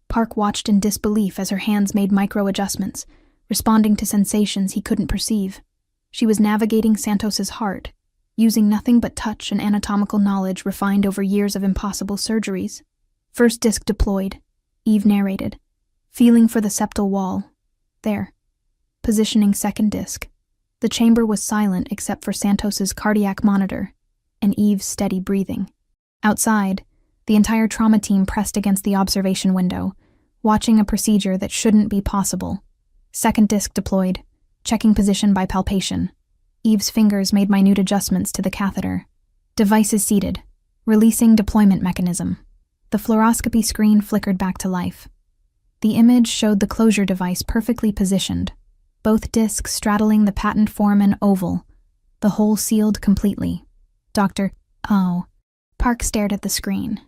Park watched in disbelief as her hands made micro-adjustments, responding to sensations he couldn't perceive. She was navigating Santos's heart, using nothing but touch and anatomical knowledge refined over years of impossible surgeries. First disc deployed, Eve narrated, feeling for the septal wall. There. positioning second disc. The chamber was silent except for Santos's cardiac monitor and Eve's steady breathing. Outside, the entire trauma team pressed against the observation window, watching a procedure that shouldn't be possible. Second disc deployed, checking position by palpation. Eve's fingers made minute adjustments to the catheter. Devices seated, releasing deployment mechanism. The fluoroscopy screen flickered back to life. The image showed the closure device perfectly positioned, both discs straddling the patent foramen oval, the hole sealed completely. Dr. Park stared at the screen,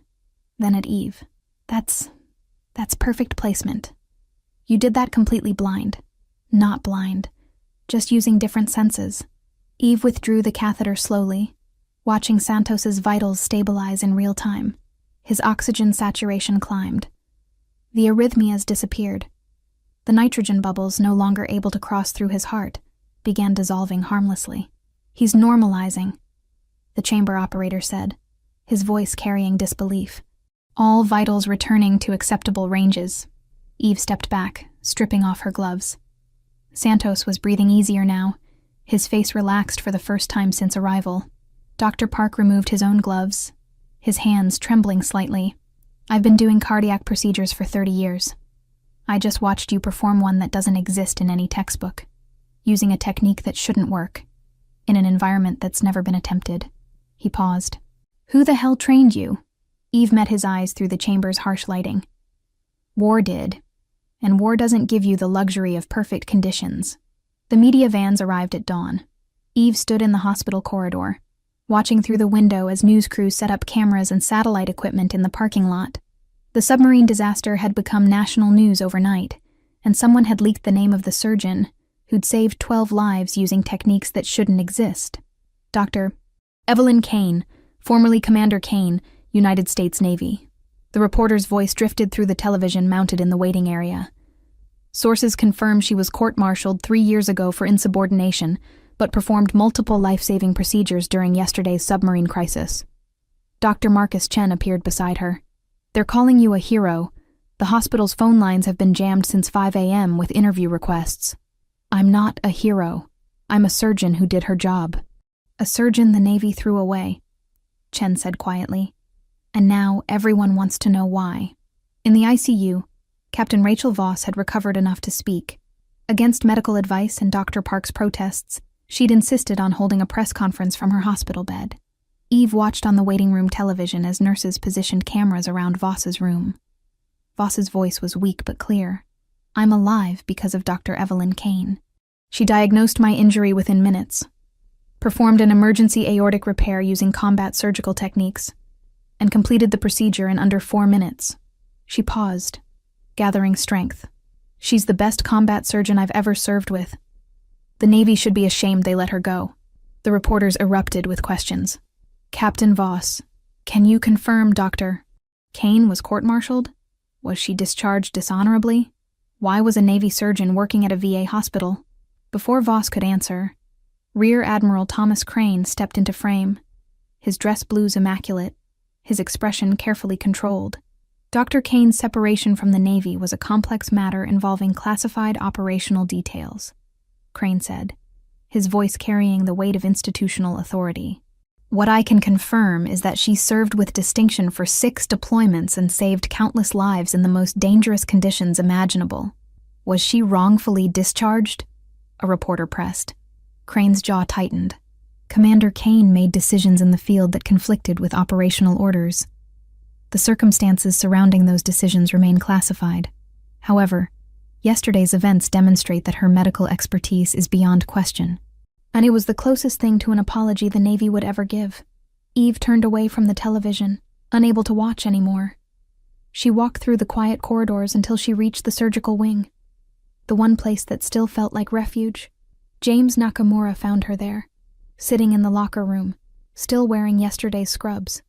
then at Eve. That's perfect placement. You did that completely blind. Not blind, just using different senses. Eve withdrew the catheter slowly, watching Santos's vitals stabilize in real time. His oxygen saturation climbed. The arrhythmias disappeared. The nitrogen bubbles, no longer able to cross through his heart, began dissolving harmlessly. He's normalizing, the chamber operator said, his voice carrying disbelief. All vitals returning to acceptable ranges. Eve stepped back, stripping off her gloves. Santos was breathing easier now, his face relaxed for the first time since arrival. Dr. Park removed his own gloves, his hands trembling slightly. I've been doing cardiac procedures for 30 years. I just watched you perform one that doesn't exist in any textbook, using a technique that shouldn't work, in an environment that's never been attempted. He paused. Who the hell trained you? Eve met his eyes through the chamber's harsh lighting. War did, and war doesn't give you the luxury of perfect conditions. The media vans arrived at dawn. Eve stood in the hospital corridor, watching through the window as news crews set up cameras and satellite equipment in the parking lot. The submarine disaster had become national news overnight, and someone had leaked the name of the surgeon who'd saved 12 lives using techniques that shouldn't exist. Dr. Evelyn Kane, formerly Commander Kane, United States Navy. The reporter's voice drifted through the television mounted in the waiting area. Sources confirm she was court-martialed 3 years ago for insubordination, but performed multiple life-saving procedures during yesterday's submarine crisis. Dr. Marcus Chen appeared beside her. They're calling you a hero. The hospital's phone lines have been jammed since 5 a.m. with interview requests. I'm not a hero. I'm a surgeon who did her job. A surgeon the Navy threw away, Chen said quietly. And now everyone wants to know why. In the ICU, Captain Rachel Voss had recovered enough to speak. Against medical advice and Dr. Park's protests, she'd insisted on holding a press conference from her hospital bed. Eve watched on the waiting room television as nurses positioned cameras around Voss's room. Voss's voice was weak but clear. I'm alive because of Dr. Evelyn Kane. She diagnosed my injury within minutes, performed an emergency aortic repair using combat surgical techniques, and completed the procedure in under 4 minutes. She paused, gathering strength. She's the best combat surgeon I've ever served with. The Navy should be ashamed they let her go. The reporters erupted with questions. Captain Voss, can you confirm Dr. Kane was court-martialed? Was she discharged dishonorably? Why was a Navy surgeon working at a VA hospital? Before Voss could answer, Rear Admiral Thomas Crane stepped into frame, his dress blues immaculate, his expression carefully controlled. Dr. Kane's separation from the Navy was a complex matter involving classified operational details, Crane said, his voice carrying the weight of institutional authority. What I can confirm is that she served with distinction for 6 deployments and saved countless lives in the most dangerous conditions imaginable. Was she wrongfully discharged? A reporter pressed. Crane's jaw tightened. Commander Kane made decisions in the field that conflicted with operational orders. The circumstances surrounding those decisions remain classified. However, yesterday's events demonstrate that her medical expertise is beyond question. And it was the closest thing to an apology the Navy would ever give. Eve turned away from the television, unable to watch anymore. She walked through the quiet corridors until she reached the surgical wing, the one place that still felt like refuge. James Nakamura found her there, sitting in the locker room, still wearing yesterday's scrubs.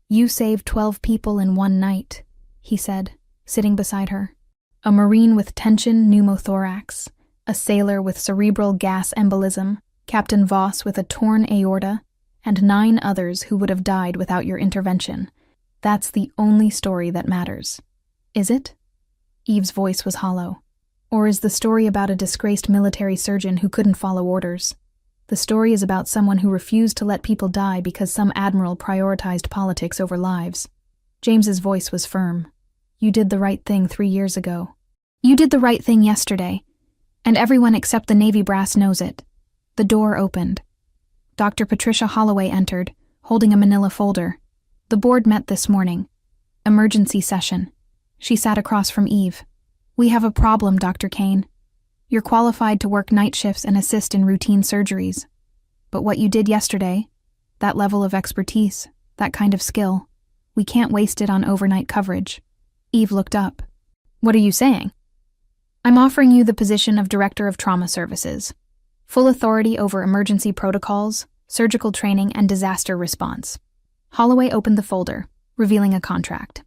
You saved 12 people in one night, he said, sitting beside her. A Marine with tension pneumothorax, a sailor with cerebral gas embolism, Captain Voss with a torn aorta, and 9 others who would have died without your intervention. That's the only story that matters. Is it? Eve's voice was hollow. Or is the story about a disgraced military surgeon who couldn't follow orders? The story is about someone who refused to let people die because some admiral prioritized politics over lives. James's voice was firm. You did the right thing 3 years ago. You did the right thing yesterday. And everyone except the Navy brass knows it. The door opened. Dr. Patricia Holloway entered, holding a manila folder. The board met this morning. Emergency session. She sat across from Eve. We have a problem, Dr. Kane. You're qualified to work night shifts and assist in routine surgeries. But what you did yesterday, that level of expertise, that kind of skill, we can't waste it on overnight coverage. Eve looked up. What are you saying? I'm offering you the position of Director of Trauma Services. Full authority over emergency protocols, surgical training, and disaster response. Holloway opened the folder, revealing a contract.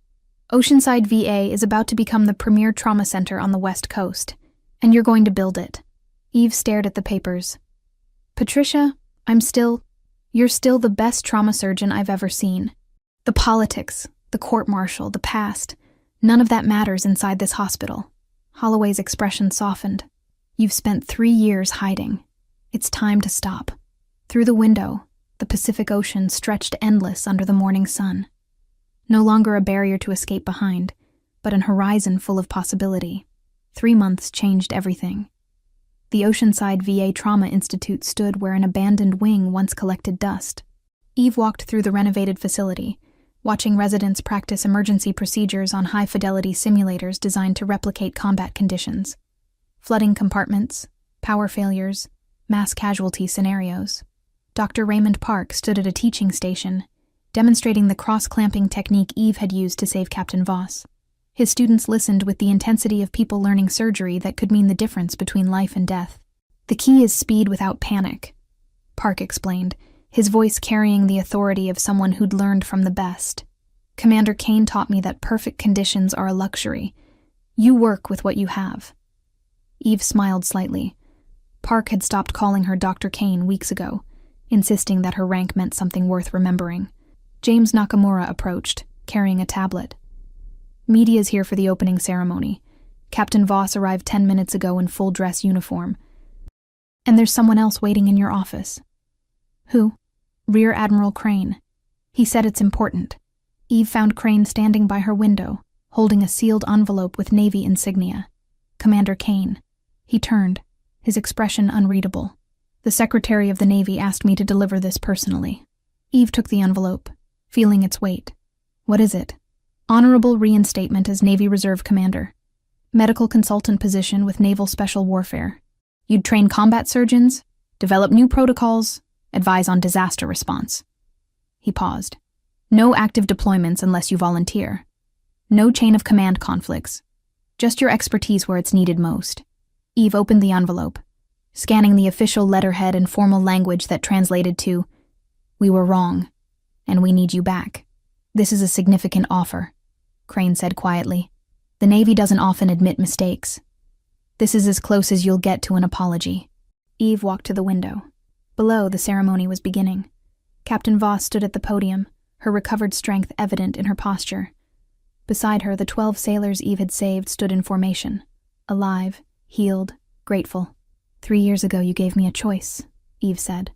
Oceanside VA is about to become the premier trauma center on the West Coast, and you're going to build it. Eve stared at the papers. Patricia, you're still the best trauma surgeon I've ever seen. The politics, the court-martial, the past, none of that matters inside this hospital. Holloway's expression softened. You've spent 3 years hiding. It's time to stop. Through the window, the Pacific Ocean stretched endless under the morning sun. No longer a barrier to escape behind, but an horizon full of possibility. 3 months changed everything. The Oceanside VA Trauma Institute stood where an abandoned wing once collected dust. Eve walked through the renovated facility, watching residents practice emergency procedures on high-fidelity simulators designed to replicate combat conditions. Flooding compartments, power failures, mass casualty scenarios. Dr. Raymond Park stood at a teaching station, demonstrating the cross-clamping technique Eve had used to save Captain Voss. His students listened with the intensity of people learning surgery that could mean the difference between life and death. The key is speed without panic, Park explained, his voice carrying the authority of someone who'd learned from the best. Commander Kane taught me that perfect conditions are a luxury. You work with what you have. Eve smiled slightly. Park had stopped calling her Dr. Kane weeks ago, insisting that her rank meant something worth remembering. James Nakamura approached, carrying a tablet. Media's here for the opening ceremony. Captain Voss arrived 10 minutes ago in full dress uniform. And there's someone else waiting in your office. Who? Rear Admiral Crane. He said it's important. Eve found Crane standing by her window, holding a sealed envelope with Navy insignia. Commander Kane. He turned, his expression unreadable. The Secretary of the Navy asked me to deliver this personally. Eve took the envelope, feeling its weight. What is it? Honorable reinstatement as Navy Reserve Commander. Medical consultant position with Naval Special Warfare. You'd train combat surgeons, develop new protocols, advise on disaster response. He paused. No active deployments unless you volunteer. No chain of command conflicts. Just your expertise where it's needed most. Eve opened the envelope, scanning the official letterhead and formal language that translated to, "We were wrong, and we need you back. This is a significant offer," Crane said quietly. "The Navy doesn't often admit mistakes. This is as close as you'll get to an apology." Eve walked to the window. Below, the ceremony was beginning. Captain Voss stood at the podium, her recovered strength evident in her posture. Beside her, the 12 sailors Eve had saved stood in formation, alive, healed, grateful. 3 years ago you gave me a choice, Eve said.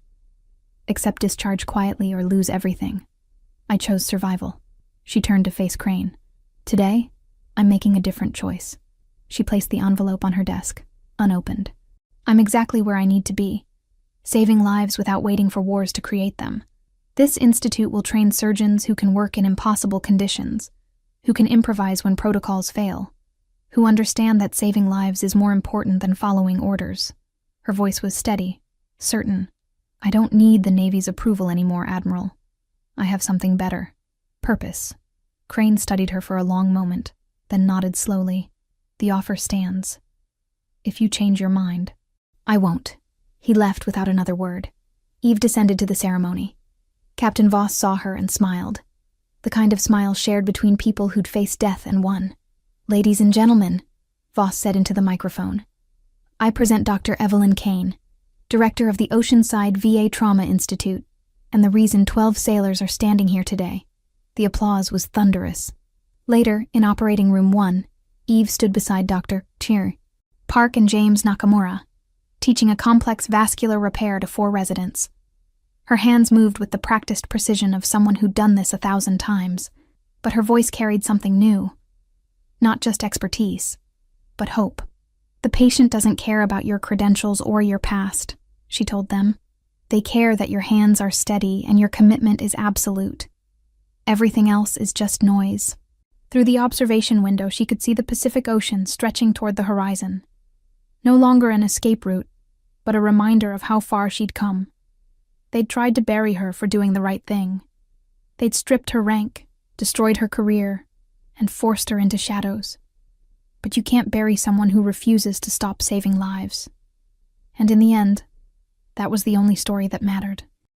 Accept discharge quietly or lose everything. I chose survival. She turned to face Crane. Today, I'm making a different choice. She placed the envelope on her desk, unopened. I'm exactly where I need to be, saving lives without waiting for wars to create them. This institute will train surgeons who can work in impossible conditions, who can improvise when protocols fail, who understand that saving lives is more important than following orders. Her voice was steady, certain. I don't need the Navy's approval anymore, Admiral. I have something better. Purpose. Crane studied her for a long moment, then nodded slowly. The offer stands. If you change your mind. I won't. He left without another word. Eve descended to the ceremony. Captain Voss saw her and smiled. The kind of smile shared between people who'd faced death and won. Ladies and gentlemen, Voss said into the microphone, I present Dr. Evelyn Kane, director of the Oceanside VA Trauma Institute, and the reason 12 sailors are standing here today. The applause was thunderous. Later, in Operating Room 1, Eve stood beside Dr. Tier. Park and James Nakamura, teaching a complex vascular repair to 4 residents. Her hands moved with the practiced precision of someone who'd done this 1,000 times, but her voice carried something new. Not just expertise, but hope. The patient doesn't care about your credentials or your past, she told them. They care that your hands are steady and your commitment is absolute. Everything else is just noise. Through the observation window, she could see the Pacific Ocean stretching toward the horizon. No longer an escape route, but a reminder of how far she'd come. They'd tried to bury her for doing the right thing. They'd stripped her rank, destroyed her career, and forced her into shadows. But you can't bury someone who refuses to stop saving lives. And in the end, that was the only story that mattered.